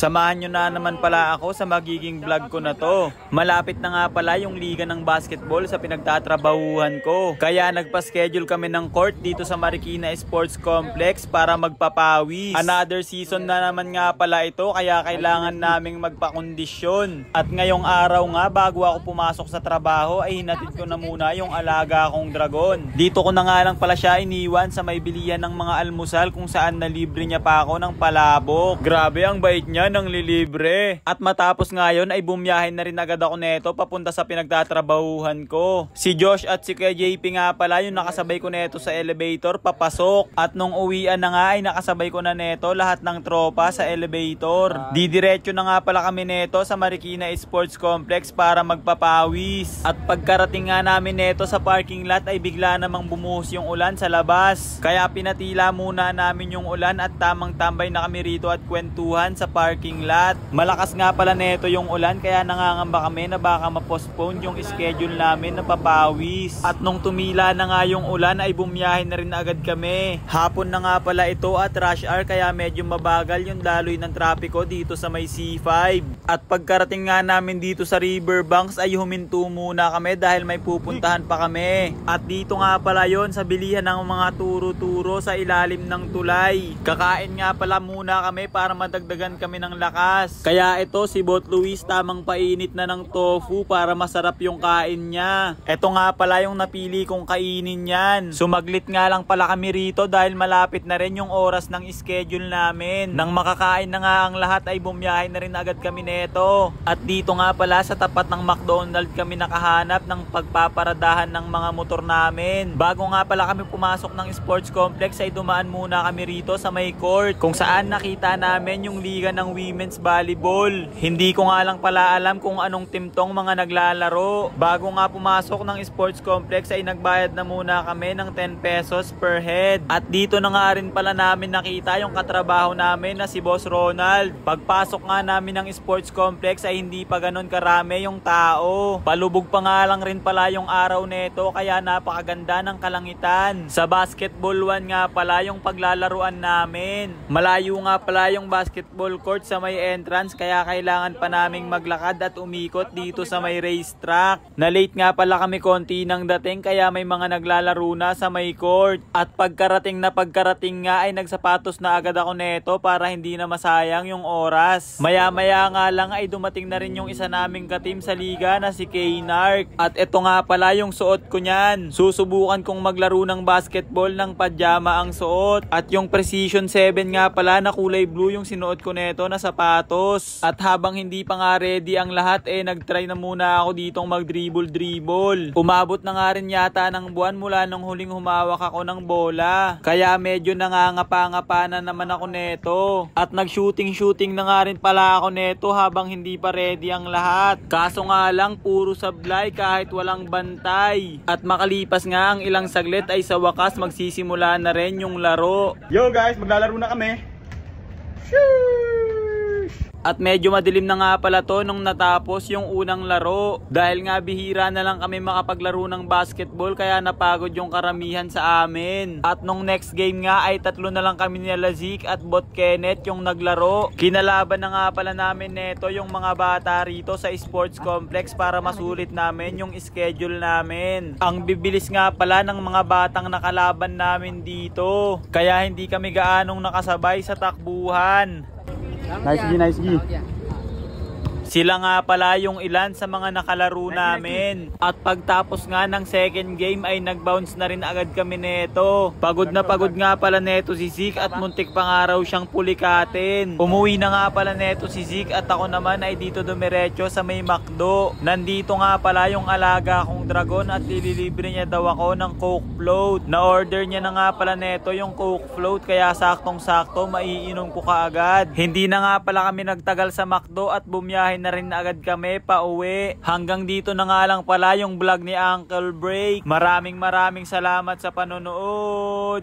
Samahan nyo na naman pala ako sa magiging vlog ko na to. Malapit na nga pala yung liga ng basketball sa pinagtatrabahuhan ko. Kaya nagpa-schedule kami ng court dito sa Marikina Sports Complex para magpapawis. Another season na naman nga pala ito kaya kailangan naming magpakondisyon. At ngayong araw nga bago ako pumasok sa trabaho ay hinatid ko na muna yung alaga kong dragon. Dito ko na nga lang pala siya iniwan sa may bilihan ng mga almusal kung saan nalibre niya pa ako ng palabok. Grabe ang bait niya ng lilibre. At matapos ngayon ay bumiyahin na rin agad ako neto papunta sa pinagtatrabahuhan ko. Si Josh at si JP nga pala yung nakasabay ko neto sa elevator papasok. At nung uwian na nga ay nakasabay ko na neto lahat ng tropa sa elevator. Didiretso na nga pala kami neto sa Marikina Sports Complex para magpapawis. At pagkarating nga namin neto sa parking lot ay bigla namang bumuhos yung ulan sa labas. Kaya pinatila muna namin yung ulan at tamang tambay na kami rito at kwentuhan sa parking lot. Malakas nga pala neto yung ulan kaya nangangamba kami na baka ma-postpone yung schedule namin na papawis. At nung tumila na nga yung ulan ay bumiyahin na rin agad kami. Hapon na nga pala ito at rush hour kaya medyo mabagal yung daloy ng trapiko dito sa may C5. At pagkarating nga namin dito sa Riverbanks ay huminto muna kami dahil may pupuntahan pa kami. At dito nga pala yon sa bilihan ng mga turo-turo sa ilalim ng tulay. Kakain nga pala muna kami para madagdagan kami ng lakas. Kaya ito si Bot Luis tamang painit na ng tofu para masarap yung kain niya. Ito nga pala yung napili kong kainin yan. Sumaglit nga lang pala kami rito dahil malapit na rin yung oras ng schedule namin. Nang makakain na nga ang lahat ay bumiyahin na rin agad kami neto. At dito nga pala sa tapat ng McDonald's kami nakahanap ng pagpaparadahan ng mga motor namin. Bago nga pala kami pumasok ng sports complex ay dumaan muna kami rito sa may court kung saan nakita namin yung liga ng women's volleyball. Hindi ko nga lang pala alam kung anong team tong mga naglalaro. Bago nga pumasok ng sports complex ay nagbayad na muna kami ng 10 pesos per head. At dito na nga rin pala namin nakita yung katrabaho namin na si Boss Ronald. Pagpasok nga namin ng sports complex ay hindi pa ganon karami yung tao. Palubog pa nga lang rin pala yung araw neto kaya napakaganda ng kalangitan. Sa basketball 1 nga pala yung paglalaruan namin. Malayo nga pala yung basketball court sa may entrance kaya kailangan pa naming maglakad at umikot dito sa may racetrack. Na late nga pala kami konti nang dating kaya may mga naglalaro na sa may court. At pagkarating nga ay nagsapatos na agad ako neto para hindi na masayang yung oras. Maya nga lang ay dumating na rin yung isa naming kateam sa liga na si K-Narc. At ito nga pala yung suot ko niyan. Susubukan kong maglaro ng basketball ng pajama ang suot. At yung Precision 7 nga pala na kulay blue yung sinuot ko neto na sapatos. At habang hindi pa nga ready ang lahat nagtry na muna ako ditong mag-dribble. Umabot na nga rin yata ng buwan mula nung huling humawak ako ng bola. Kaya medyo nangangapa-ngapa na naman ako neto. At nag-shooting na nga rin pala ako neto habang hindi pa ready ang lahat. Kaso nga lang puro sablay kahit walang bantay. At makalipas nga ang ilang saglit ay sa wakas magsisimula na rin yung laro. Yo guys, maglalaro na kami. At medyo madilim na nga pala to nung natapos yung unang laro. Dahil nga bihira na lang kami makapaglaro ng basketball kaya napagod yung karamihan sa amin. At nung next game nga ay 3 na lang kami ni Lazik at Bot Kenneth yung naglaro. Kinalaban na nga pala namin neto yung mga bata rito sa sports complex para masulit namin yung schedule namin. Ang bibilis nga pala ng mga batang nakalaban namin dito. Kaya hindi kami gaanong nakasabay sa takbuhan. Nice G. Sila nga pala yung ilan sa mga nakalaro namin. At pagtapos nga ng second game ay nag-bounce na rin agad kami neto. Pagod nga pala neto si Zik at muntik pa nga raw siyang pulikatin. Umuwi na nga pala neto si Zik at ako naman ay dito dumiretso sa may McDo. Nandito nga pala yung alaga kong dragon at ililibre niya daw ako ng Coke Float. Na-order niya na nga pala neto yung Coke Float kaya saktong-sakto maiinom ko kaagad. Hindi na nga pala kami nagtagal sa McDo at bumiyahin na rin agad kami pa uwi. Hanggang dito na nga lang pala yung vlog ni Uncle Break. Maraming salamat sa panonood.